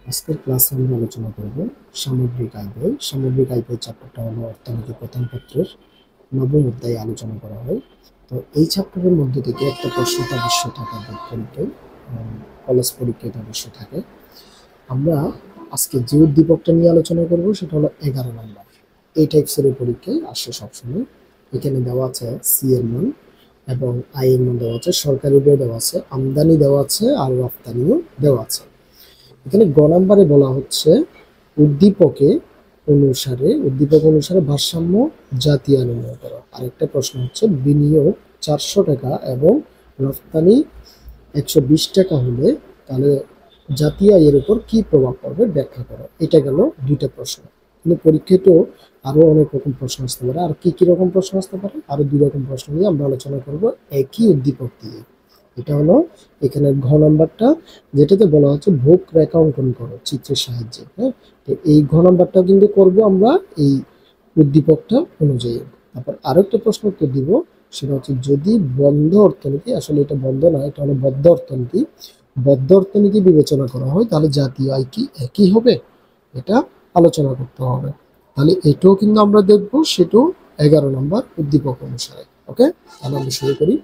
আজকের ক্লাসে আমরা আলোচনা করব সামগ্রিক আয় ব্যয়। সামগ্রিক আয় ব্যয় চ্যাপ্টারটা হলো অর্থনীতি প্রথম পত্রের নবম অধ্যায়ে আলোচনা করা হয়। তো এই চ্যাপ্টারের মধ্যে থেকে একটা প্রশ্ন অবশ্য থাকে পরীক্ষায়, কলেজ পরীক্ষায় অবশ্য থাকে। আমরা আজকে যে উদ্দীপকটা নিয়ে আলোচনা করব সেটা হলো 11 নম্বর। এই টাইপসের পরীক্ষায় আসে সবসময়। এখানে দেওয়া আছে সি এর মান এবং আই এর মান দেওয়া আছে, সরকারি ব্যয় দেওয়া আছে, আমদানি দেওয়া আছে আর রফতানিও দেওয়া আছে। এখানে গ নাম্বারে বলা হচ্ছে উদ্দীপক অনুসারে ভারসাম্য জাতীয় নির্ণয় করা। আরেকটা প্রশ্ন হচ্ছে বিনিয়োগ 400 টাকা এবং রফতানি 120 টাকা হলে তাহলে জাতীয় আয়ের উপর কি প্রভাব পড়বে ব্যাখ্যা করো। এটা গেল দুইটা প্রশ্ন। কিন্তু পরীক্ষায় তো আরো অনেক রকম প্রশ্ন আসতে পারে। আর কি কি রকম প্রশ্ন আসতে পারে? আরো দুই রকম প্রশ্ন নিয়ে আমরা আলোচনা করব একই উদ্দীপক দিয়ে। এটা হলো এখানে ঘ নাম্বারটা, যেটাতে বলা হচ্ছে ভোগ রেখা অঙ্কন করো চিত্রের সাহায্যে। হ্যাঁ, তো এই ঘ নাম্বারটা কিন্তু করব আমরা এই উদ্দীপকটা অনুযায়ী। তারপর আরেকটা প্রশ্ন উত্তর দিব, সেটা হচ্ছে যদি বন্ধ অর্থনীতি, আসলে এটা বন্ধ না, এটা হলো বদ্ধ অর্থনীতি বিবেচনা করা হয় তাহলে জাতীয় আয় কি একই হবে? এটা আলোচনা করতে হবে। তাহলে এটাও কিন্তু আমরা দেখবো, সেটাও 11 নম্বর উদ্দীপক অনুসারে। ওকে, তাহলে আমরা শুরু করি।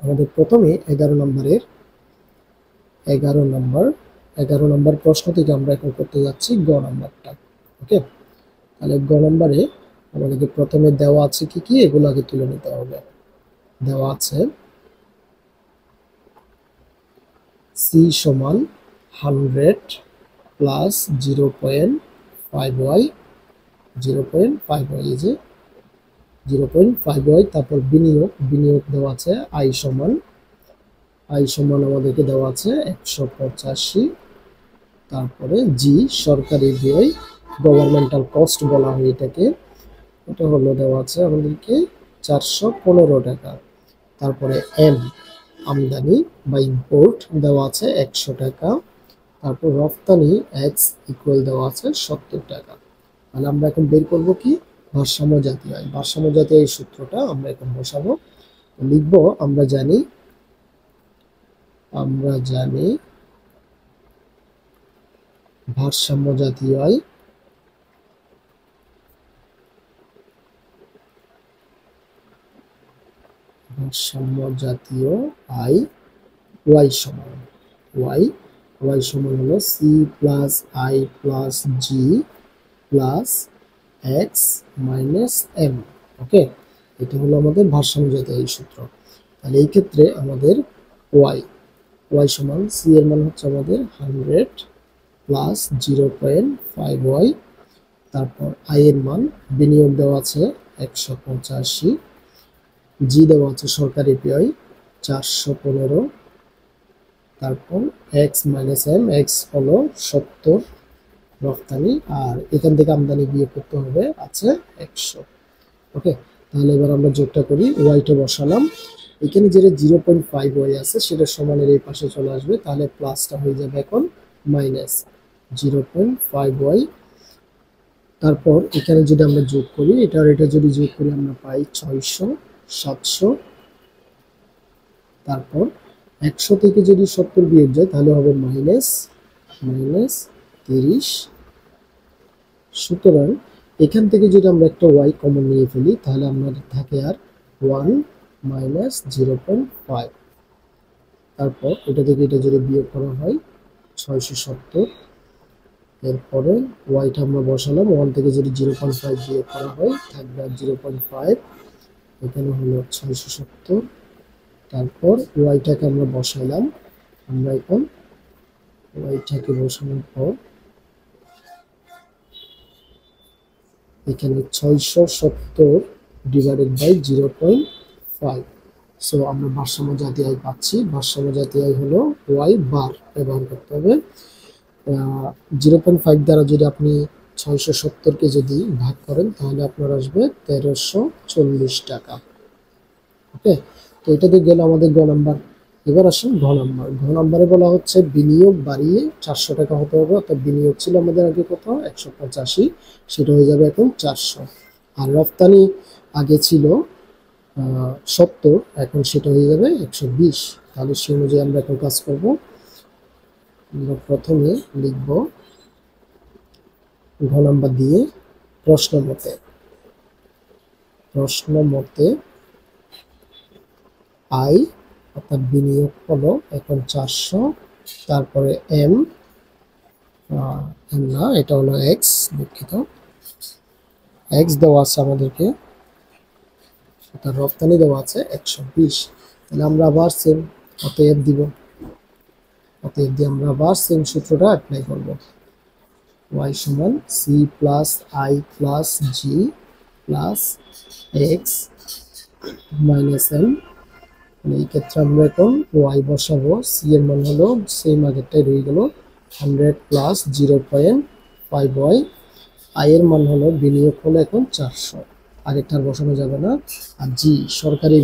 আমাদের প্রথমে 11 নম্বর প্রশ্ন থেকে আমরা এখন করতে যাচ্ছি গ নাম্বারটা। ওকে, তাহলে গ নাম্বারে আমাদেরকে প্রথমে দেওয়া আছে কি কি, এগুলো আগে তুলে নিতে হবে। দেওয়া আছে সি সমান 100 প্লাস 0.5y, এই যে 0.5y। তারপর বিনিয়োগ দেওয়া আছে আই সমান আমাদেরকে দেওয়া আছে 185। তারপরে জি সরকারি ব্যয়, গভর্নমেন্টাল কস্ট বলা হয় এটাকে, এটা হলো দেওয়া আছে আমাদেরকে 415 টাকা। তারপরে এম আমদানি বা ইম্পোর্ট দেওয়া আছে 100 টাকা। তারপর রফতানি এক্স ইকুয়াল দেওয়া আছে 70 টাকা। তাহলে আমরা এখন বের করব কি, ভারসাম্য জাতীয় আয়। ভারসাম্য জাতীয় এই সূত্রটা আমরা এখন বসাবো, লিখবো। আমরা জানি ভারসাম্য জাতীয় আয় ওয়াই সমান হলো C plus I plus G plus X minus M. Okay, এটা হলো আমাদের ভারসাম্য জাতীয় আয় সূত্র। তাহলে এই ক্ষেত্রে আমাদের ওয়াই সমান সি এর মান হচ্ছে আমাদের 100 প্লাস 0.5y। তারপর আই এর মান বিনিয়োগ দেওয়া আছে 185, জি দেওয়া আছে সরকারি ব্যয় 415, তারপর এক্স মাইনাস এম, এক্স হলো 70 রফতানি, আর এখান থেকে আমদানি বিয়োগ করতে হবে আছে 100। ওকে, তাহলে এবার আমরা যোগটা করি, ওয়াইটা বসালাম। এখানে যেটা 0.5y আছে সেটা সমানের এই পাশে চলে আসবে, তাহলে প্লাসটা হয়ে যাবে এখন মাইনাস 0.5y। তারপর এখানে যদি আমরা যোগ করি, এটা যদি যোগ করি আমরা পাই 600 700। তারপর 100 থেকে যদি 70 বিয়োগ যায় তাহলে হবে মাইনাস 30। সুতরাং এখান থেকে যদি আমরা একটা ওয়াই কমন নিয়ে ফেলি তাহলে আমাদের থাকে আর 1 মাইনাস 0.5। তারপর এটা থেকে এটা যদি বিয়োগ করা হয় 670। এরপরে ওয়াইটা আমরা বসালাম, 1 থেকে যদি 0.5 বিয়োগ করা হয় থাকবে আর 0.5, এখানে হলো 670। তারপর ওয়াইটাকে আমরা বসাইলাম, আমরা এখন ওয়াইটাকে বসানোর পর এখানে 670 ডিভাইডেড বাই 0.5। সো আমরা ভারসাম্য জাতীয় আয় পাচ্ছি। ভারসাম্য জাতীয় আয় হলো ওয়াই বার ব্যবহার করতে হবে। 0.5 দ্বারা যদি আপনি 670কে যদি ভাগ করেন তাহলে আপনার আসবে 1340 টাকা। ওকে, তো এটা দিয়ে গেল আমাদের গ নাম্বার। এবার আসুন ঘ নাম্বারে বলা হচ্ছে বিনিয়োগ বাড়িয়ে 400 টাকা হতে হবে। অর্থাৎ বিনিয়োগ ছিল আমাদের আগে কত 185, সেটা হয়ে যাবে এখন 400। আর রফতানি আগে ছিল 70, এখন সেটা হয়ে যাবে 120। তাহলে সেই অনুযায়ী আমরা এখন কাজ করব। আমরা প্রথমে লিখব ঘ নাম্বার দিয়ে প্রশ্ন মতে আই অর্থাৎ বিনিয়োগ হলো এখন 400, তারপরে এম না এটা হলো এক্স, দুঃখিত, এক্স দেওয়া আছে আমাদেরকে, তার রপ্তানি দেওয়া আছে 120। তাহলে আমরা আবার সেম অতএব দিয়ে আমরা আবার সেম সূত্রটা অ্যাপ্লাই করব। y সমান C plus I plus G plus X minus M. এই ক্ষেত্রে আমরা এখন y বসাবো, সি এর মান হলো সেম আগেরটাই রয়ে গেল 100 প্লাস 0.5y, আই এর মান হলো বিনিয়োগ হলো এখন 400, আগেরটার বসানো যাবে না। আর জি সরকারি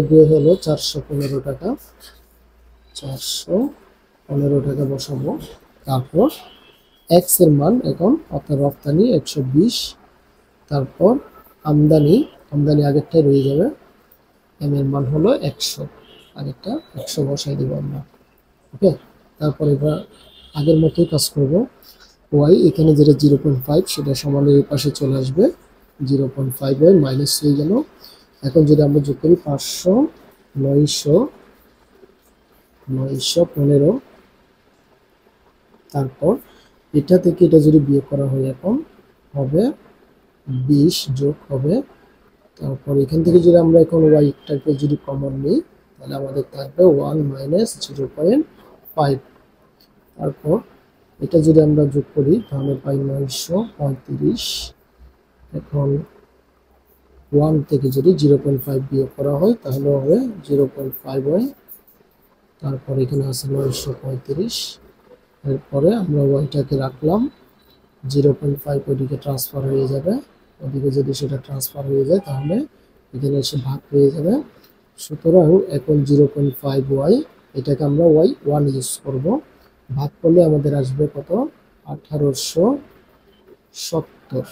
ব্যয় হলো 415 টাকা, 415 টাকা বসাবো। তারপর এক্স এর মান এখন অর্থাৎ রপ্তানি 120, তারপর আমদানি আগেরটাই রয়ে যাবে, এম এর মান হলো 100, আগেরটা 100 বসাই দিব আমরা। ওকে, তারপর এবার আগের মতোই কাজ করব। ওয়াই এখানে যেটা 0.5 সেটা সমানের এই পাশে চলে আসবে, 0.5 ওয়াই মাইনাস হয়ে গেল। এখন যদি আমরা যোগ করি 500, 915, তারপর এটা থেকে এটা যদি বিয়োগ করা হয় এখন হবে 20 যোগ হবে, তারপর এখান থেকে যদি আমরা এখন ওয়াইটাকে যদি কমন নিই তাহলে আমাদের থাকবে 1 মাইনাস 0.5। তারপর এটা যদি আমরা যোগ করি তাহলে পাই 935। এখন 1 থেকে যদি 0.5 বিয়োগ করা হয় তাহলে হবে 0.5 ওয়াই, তারপর এখানে আছে 935। এরপরে আমরা ওয়াইটাকে রাখলাম, 0.5 ওইদিকে ট্রান্সফার হয়ে যাবে, ওদিকে যদি সেটা ট্রান্সফার হয়ে যায় তাহলে এখানে এসে ভাগ হয়ে যাবে। সুতরাং এখন 0.5 ওয়াই এটাকে আমরা ওয়াই 1 ইউজ করব, ভাগ করলে আমাদের আসবে কত 1870।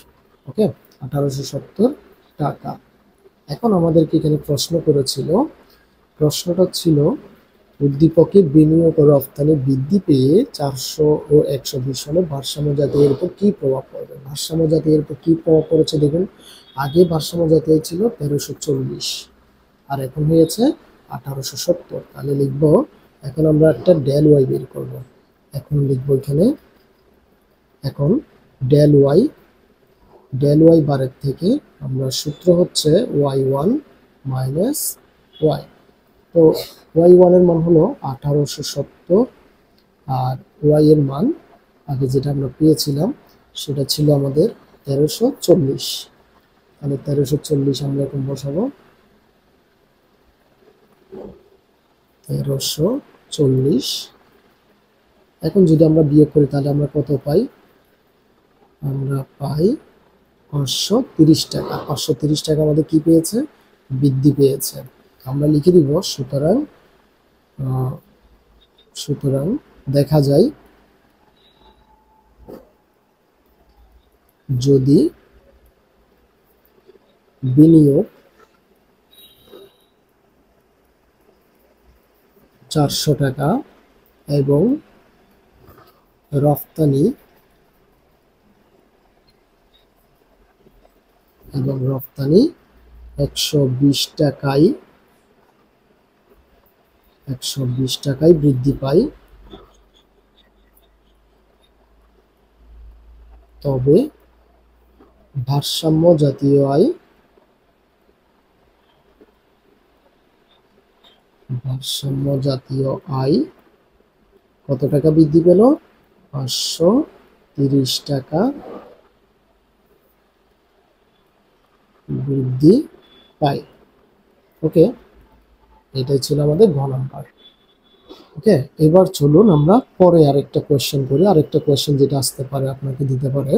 ওকে, 1870 টাকা। এখন আমাদেরকে এখানে প্রশ্ন করেছিল, প্রশ্নটা ছিল উদ্দীপকের বিনিয়োগ ও রফতানি বৃদ্ধি পেয়ে 400 ও 120 সালে ভারসাম্য জাতীয়ের উপর কি প্রভাব পড়বে। ভারসাম্য জাতীয়ের উপর কি প্রভাব পড়েছে দেখুন, আগে ভারসাম্য জাতীয় ছিল 1340 আর এখন হয়েছে 1870। তাহলে লিখব, এখন আমরা একটা ডেল ওয়াই বের করব। এখন লিখব এখানে, এখন ডেল ওয়াই বারের থেকে আমরা সূত্র হচ্ছে y1 মাইনাস ওয়াই। তো y1 এর মান হলো 1870 আর y এর মান আগে যেটা আমরা পেয়েছিলাম সেটা ছিল আমাদের 1340। তাহলে 1340 আমরা এখন বসাবো, 1340। এখন যদি আমরা বিয়োগ করি তাহলে আমরা কত পাই, আমরা পাই 530 টাকা। 530 টাকা আমাদের কি পেয়েছে, বৃদ্ধি পেয়েছে। আমরা লিখে দিব, সুতরাং দেখা যায় যদি বিনিয়োগ 400 টাকা এবং রফতানি 120 টাকায় বৃদ্ধি পায়, তবে ভারসাম্য জাতীয় আয় কত টাকা বৃদ্ধি পেল, 530 টাকা বৃদ্ধি পায়। ওকে, এটাই ছিল আমাদের ঘ নাম্বার। ওকে, এবার চলুন আমরা পরে আরেকটা কোয়েশ্চেন করি। আরেকটা কোয়েশ্চেন যেটা আসতে পারে আপনাকে দিতে পারে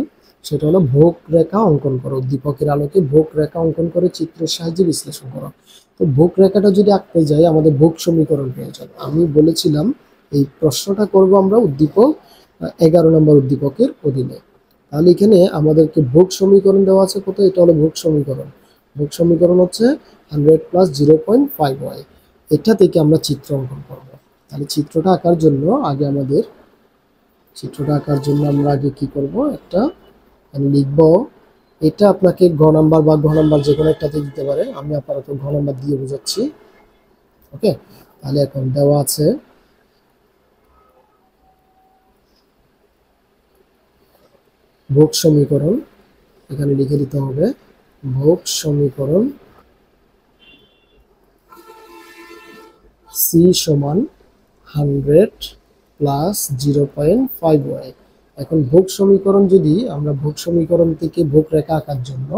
সেটা হলো ভোগ রেখা অঙ্কন করো, উদ্দীপকের আলোকে ভোগ রেখা অঙ্কন করে চিত্রের সাহায্যে বিশ্লেষণ করো। তো ভোগ রেখাটা যদি আঁকতে যাই আমাদের ভোগ সমীকরণ প্রয়োজন। আমি বলেছিলাম এই প্রশ্নটা করব আমরা উদ্দীপক 11 নম্বর উদ্দীপকের অধীনে। তাহলে এখানে আমাদেরকে ভোগ সমীকরণ দেওয়া আছে কত, এটা হলো ভোগ সমীকরণ হচ্ছে 100 প্লাস 0.5y। এটা থেকে আমরা চিত্র অঙ্কন করব। তাহলে চিত্রটা আঁকার জন্য আমরা আগে কি করব, একটা লিখব। এটা আপনাকে ঘ নাম্বার বা ঘ নাম্বার যে কোনো একটাতে দিতে পারে, আমি আপাতত ঘ নাম্বার দিয়ে বোঝাচ্ছি। ওকে, তাহলে এখন দেওয়া আছে ভোগ সমীকরণ, এখানে লিখে দিতে হবে ভোগ সমীকরণ c সমান 100 প্লাস 0.5y। এখন ভোগ সমীকরণ, যদি আমরা ভোগ সমীকরণ থেকে ভোগ রেখা আঁকার জন্য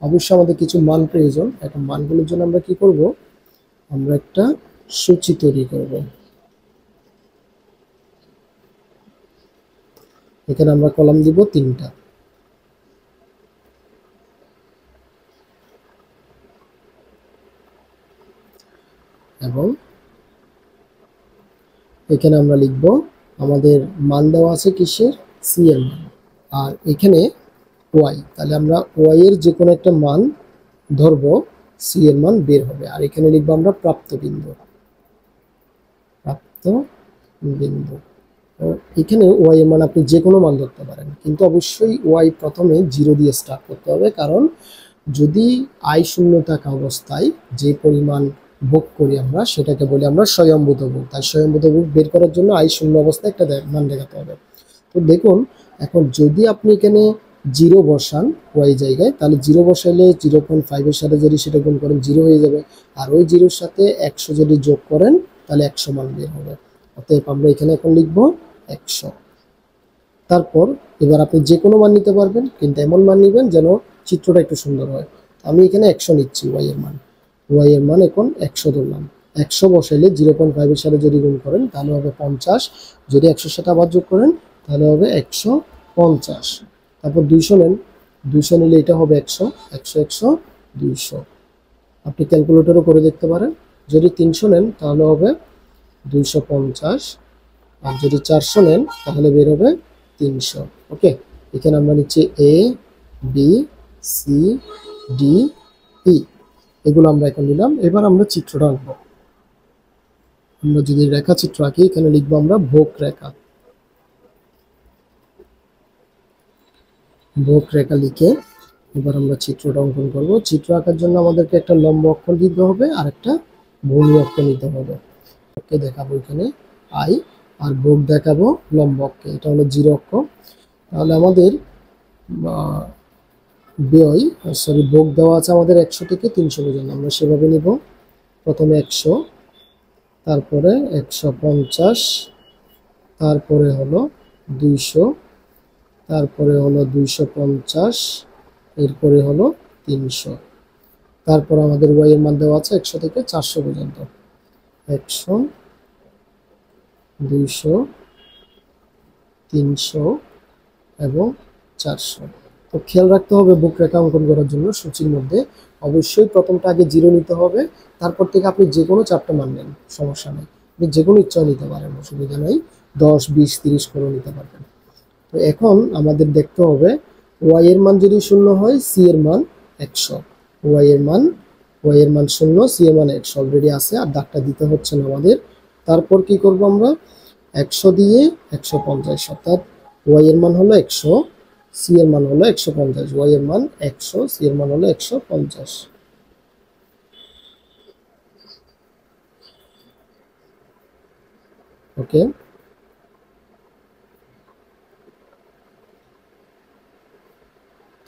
অবশ্যই আমাদের কিছু মান প্রয়োজন। এখন মানগুলোর জন্য আমরা কি করব, আমরা একটা সূচি তৈরি করব। এখানে আমরা কলাম দিব 3টা, এবং এখানে আমরা লিখব আমাদের মান দেওয়া আছে কিসের, সি এর মান, আর এখানে ওয়াই। তাহলে আমরা ওয়াই এর যে কোনো একটা মান ধরবো, সি এর মান বের হবে। আর এখানে লিখবো আমরা প্রাপ্ত বিন্দু। এখানে ওয়াই এর মান আপনি যে কোনো মান ধরতে পারেন, কিন্তু অবশ্যই ওয়াই প্রথমে 0 দিয়ে স্টার্ট করতে হবে, কারণ যদি আই শূন্য থাকা অবস্থায় যে পরিমাণ ভোগ করি আমরা, সেটাকে বলি আমরা স্বয়ম্ভূত ভোগ। তাই স্বয়ম্ভূত ভোগ বের করার জন্য আই শূন্য অবস্থায় একটা মান দেখাতে হবে। তো দেখুন, এখন যদি আপনি এখানে 0 বসান ওয়াই জায়গায়, তাহলে 0 বসাইলে 0.5 এর সাথে যদি সেটা গুণ করেন 0 হয়ে যাবে, আর ওই 0-র সাথে 100 যদি যোগ করেন তাহলে 100 মান বের হবে। অতএব আমরা এখানে এখন লিখব 100। তারপর এবার আপনি যে কোনো মান নিতে পারবেন, কিন্তু এমন মান নেবেন যেন চিত্রটা একটু সুন্দর হয়। আমি এখানে 100 নিচ্ছি, ওয়াই এর মান এখন 100 ধরলাম। 100 বসাইলে 0.5 এর সাথে যদি গুণ করেন তাহলে হবে 50, যদি 100-র সাথে আবার যোগ করেন তাহলে হবে 150। তারপর 200 নেন, 200 নিলে এটা হবে 100, 100, 200। আপনি ক্যালকুলেটরও করে দেখতে পারেন। যদি 300 নেন তাহলে হবে 250, আর যদি 400 নেন তাহলে বের হবে 300। ওকে, এখানে আমরা নিচ্ছি এ, বি, সি, ডি, ই, এগুলো আমরা এখন নিলাম। এবার আমরা চিত্রটা আঁকবো। আমরা যদি রেখাচিত্র আঁকি, এখানে লিখবো আমরা ভোগ রেখা। ভোগ রেখা লিখে এবার আমরা চিত্রটা অঙ্কন করব। চিত্র আঁকার জন্য আমাদেরকে একটা লম্ব অক্ষর দিতে হবে আর একটা ভূমি অক্ষর নিতে হবে। ওকে, দেখাবো এখানে আই, আর ভোগ দেখাবো লম্ব অক্ষে, এটা হলো 0 অক্ষ। তাহলে আমাদের ভোগ দেওয়া আছে আমাদের 100 থেকে 300 পর্যন্ত, আমরা সেভাবে নিব। প্রথমে 100, তারপরে 150, তারপরে হলো 200, তারপরে হলো 250, এরপরে হলো 300। তারপর আমাদের ওয়াই এর মান দেওয়া আছে 100 থেকে 400 পর্যন্ত, 100, 200, 300 এবং 400। তো খেয়াল রাখতে হবে ভোগ রেখা অঙ্কন করার জন্য সূচির মধ্যে অবশ্যই প্রথমটা আগে 0 নিতে হবে, তারপর থেকে আপনি যে কোনো 4টা মান নেন, সমস্যা নেই, আপনি যে কোনো ইচ্ছা নিতে পারেন, অসুবিধা নেই, 10, 20, 30 করে নিতে পারবেন। তো এখন আমাদের দেখতে হবে ওয়াই এর মান যদি 0 হয়, সি এর মান 100। ওয়াই এর মান 0, সি এর মান 100 অলরেডি আছে, আর দাগটা দিতে হচ্ছে না আমাদের। তারপর কি করব আমরা, 100 দিয়ে 150, অর্থাৎ ওয়াই এর মান হলো 100, সি এর মান হলো 150। ওয়াই এর মান 100, সি এর মান হলো 150। ওকে,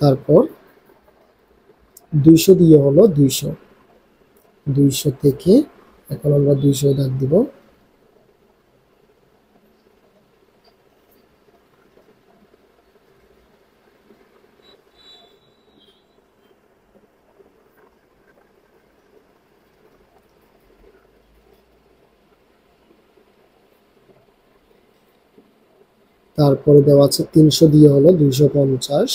তারপর 200 দিয়ে হলো 200 থেকে এখন আমরা 200 দাগ দিব। তারপরে দেওয়া আছে 300 দিয়ে হলো 250,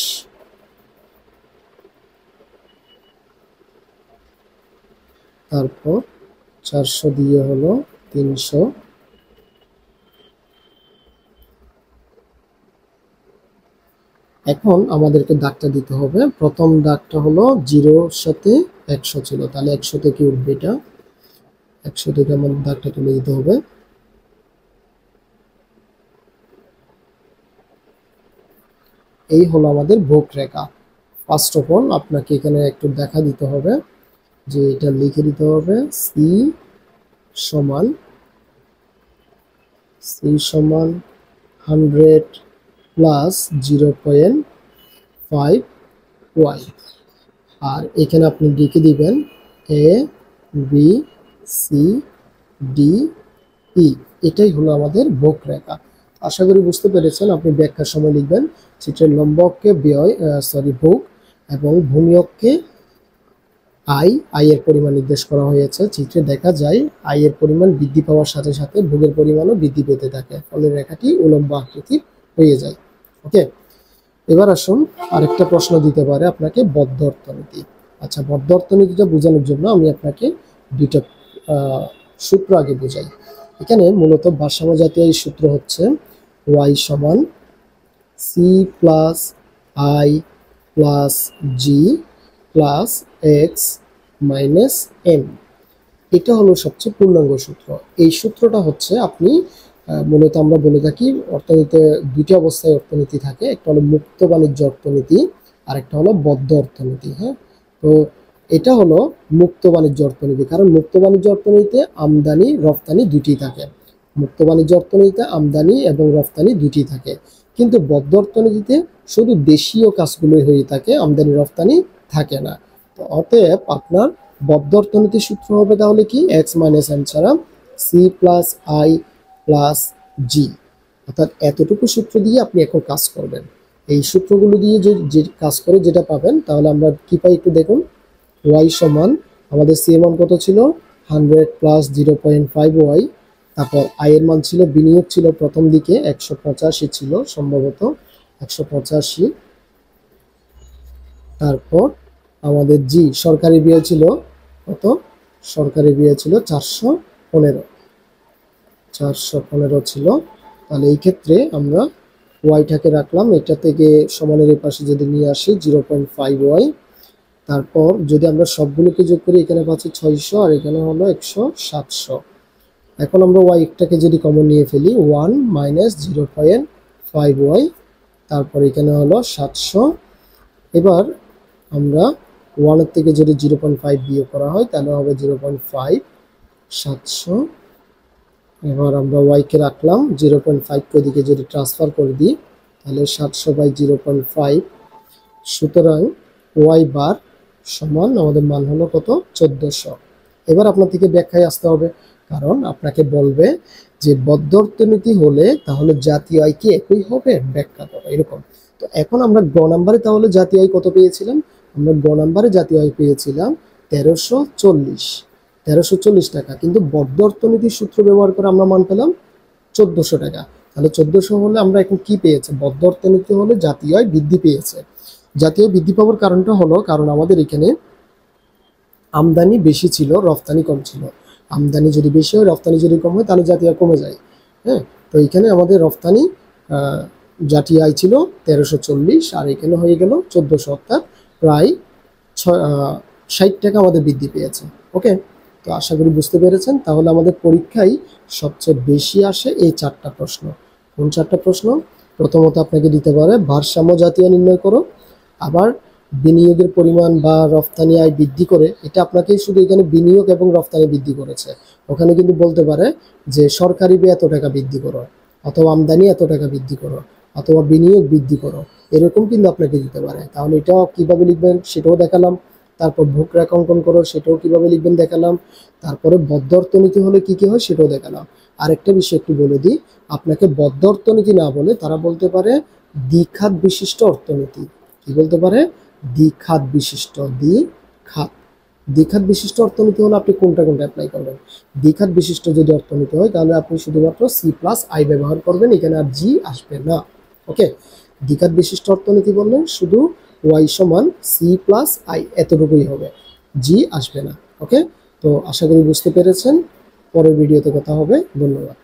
তারপর 400 দিয়ে হলো 300, এখন আমাদেরকে দাগটা দিতে হবে। প্রথম দাগটা হলো 0-র সাথে 100 ছিল, তাহলে 100 থেকে উঠবে, এটা 100 থেকে আমাদের দাগটা তুলে দিতে হবে। এই হলো আমাদের বক্ররেখা। ফার্স্ট অফ অল আপনাকে এখানে একটু দেখা দিতে হবে যে এটা লিখে দিতে হবে সমান সমান 100 প্লাস 0.5 ওয়াই, আর এখানে আপনি লিখে দিবেন A B C D E. এটাই হলো আমাদের বক্ররেখা। আশা করি বুঝতে পেরেছেন। আপনি ব্যাখ্যার সময় লিখবেন চিত্রের লম্ব অক্ষে ভোগ এবং ভূমি অক্ষে আই এর পরিমাণ নির্দেশ করা হয়েছে। চিত্রে দেখা যায় আই এর পরিমাণ বৃদ্ধি পাওয়ার সাথে সাথে ভোগের পরিমাণও বৃদ্ধি পেতে থাকে, ফলে রেখাটি উলম্ব আকৃতির হয়ে যায়। ওকে, এবার আসুন আরেকটা প্রশ্ন দিতে পারে আপনাকে বদ্ধ অর্থনীতি। আচ্ছা, বদ্ধ অর্থনীতিটা বোঝানোর জন্য আমি আপনাকে দুইটা সূত্র আগে বোঝাই। এখানে মূলত ভারসাম্য জাতীয় এই সূত্র হচ্ছে y সমান C plus I plus G plus X minus M. এটা হলো সবচেয়ে পূর্ণাঙ্গ সূত্র। এই সূত্রটা হচ্ছে আপনি মূলত আমরা বলে থাকি অর্থনীতিতে দুইটা অবস্থায় অর্থনীতি থাকে, একটা হলো মুক্ত বাণিজ্য অর্থনীতি আর একটা হলো বদ্ধ অর্থনীতি। হ্যাঁ, তো এটা হলো মুক্ত বাণিজ্য অর্থনীতি, কারণ মুক্ত বাণিজ্য অর্থনীতিতে আমদানি রফতানি দুটি থাকে। মুক্ত বাণিজ্য অর্থনীতিতে আমদানি এবং রফতানি দুটি থাকে, কিন্তু বদ্ধ অর্থনীতিতে শুধু দেশীয় কাজগুলোই হয়ে থাকে, আমদানি রফতানি থাকে না। তো অতএব আপনার বদ্ধ অর্থনীতির সূত্র হবে তাহলে কি এক্স মাইনাস এম ছাড়া সি প্লাস আই প্লাস জি। অর্থাৎ এতটুকু সূত্র দিয়ে আপনি এখন কাজ করবেন। এই সূত্রগুলো দিয়ে যে কাজ করে যেটা পাবেন, তাহলে আমরা কি পাই একটু দেখুন। ওয়াই সমান আমাদের সি এর মান কত ছিল 100 প্লাস 0.5 ওয়াই। তারপর আই এর মান ছিল, বিনিয়োগ ছিল প্রথম দিকে 185 ছিল, সম্ভবত 185। তারপর আমাদের জি সরকারি ব্যয় ছিল কত, সরকারি ব্যয় ছিল 415 ছিল। তাহলে এই ক্ষেত্রে আমরা ওয়াইটাকে রাখলাম, এটা থেকে সমানের এই পাশে যদি নিয়ে আসি 0.5 ওয়াই। তারপর যদি আমরা সবগুলোকে যোগ করি, এখানে পাচ্ছি 600 আর এখানে হলো 700। এখন আমরা ওয়াইটাকে যদি কমন নিয়ে ফেলি 1 মাইনাস 0.5 ওয়াই, তারপর এখানে হলো 700। এবার আমরা 1 এর থেকে যদি 0.5 বিয়োগ করা হয় তাহলে হবে 0.5 700। এবার আমরা ওয়াইকে রাখলাম, 0.5 কে ওদিকে যদি ট্রান্সফার করে দিই তাহলে 700/0.5। সুতরাং ওয়াই বার সমান আমাদের মান হলো কত 1400। এবার আপনার থেকে ব্যাখ্যায় আসতে হবে, কারণ আপনাকে বলবে যে বদ্ধ অর্থনীতি হলে তাহলে জাতীয় আয় কি একই হবে, ব্যাখ্যা করো এরকম। তো এখন আমরা গ নাম্বারে তাহলে জাতীয় আয় কত পেয়েছিলাম, আমরা গ নাম্বারে জাতীয় আয় পেয়েছিলাম 1340 টাকা, কিন্তু বদ্ধ অর্থনীতির সূত্র ব্যবহার করে আমরা মান পেলাম 1400 টাকা। তাহলে 1400 হলে আমরা এখন কি পেয়েছি, বদ্ধ অর্থনীতি হলে জাতীয় আয় বৃদ্ধি পেয়েছে। জাতীয় আয় বৃদ্ধি পাওয়ার কারণটা হলো কারণ আমাদের এখানে আমদানি বেশি ছিল, রফতানি কম ছিল। আমদানি যদি বেশি হয়, রফতানি যদি কম হয়, তাহলে জাতীয় আয় কমে যায়। হ্যাঁ, তো এখানে আমাদের রফতানি জাতীয় আয় ছিল 1340 আর এখানে হয়ে গেল 1400, অর্থাৎ প্রায় 60 টাকা আমাদের বৃদ্ধি পেয়েছে। ওকে, তো আশা করি বুঝতে পেরেছেন। তাহলে আমাদের পরীক্ষায় সবচেয়ে বেশি আসে এই 4টা প্রশ্ন। কোন 4টা প্রশ্ন? প্রথমত আপনাকে দিতে পারে ভারসাম্য জাতীয় নির্ণয় করো, আবার বিনিয়োগের পরিমাণ বা রফতানি আয় বৃদ্ধি করে, এটা আপনাকে শুধু এখানে বিনিয়োগ এবং রফতানি বৃদ্ধি করেছে, ওখানে কিন্তু বলতে পারে যে সরকারি ব্যয় এত টাকা বৃদ্ধি করো, অথবা আমদানি এত টাকা বৃদ্ধি করো, অথবা বিনিয়োগ বৃদ্ধি করো, এরকম কিন্তু আপনাকে দিতে পারে। তাহলে এটাও কিভাবে লিখবেন সেটাও দেখালাম। তারপর বক্ররেখা অঙ্কন করো, সেটাও কিভাবে লিখবেন দেখালাম। তারপরে বদ্ধ অর্থনীতি হলে কি কি হয় সেটাও দেখালাম। আরেকটা বিষয় একটু বলে দিই, আপনাকে বদ্ধ অর্থনীতি না বলে তারা বলতে পারে দ্বিখাত বিশিষ্ট অর্থনীতি। কি বলতে পারে? দ্বিখাত বিশিষ্ট। দ্বিখাত বিশিষ্ট অর্থনীতি হলে আপনি কোনটা অ্যাপ্লাই করবেন? দ্বিখাত বিশিষ্ট যদি অর্থনীতি হয় তাহলে আপনি শুধুমাত্র সি প্লাস আই ব্যবহার করবেন, এখানে আর জি আসবে না। ওকে, দ্বিখাত বিশিষ্ট অর্থনীতি বললে শুধু ওয়াই সমান সি প্লাস আই এতটুকুই হবে, জি আসবে না। ওকে, তো আশা করি বুঝতে পেরেছেন। পরের ভিডিওতে কথা হবে। ধন্যবাদ।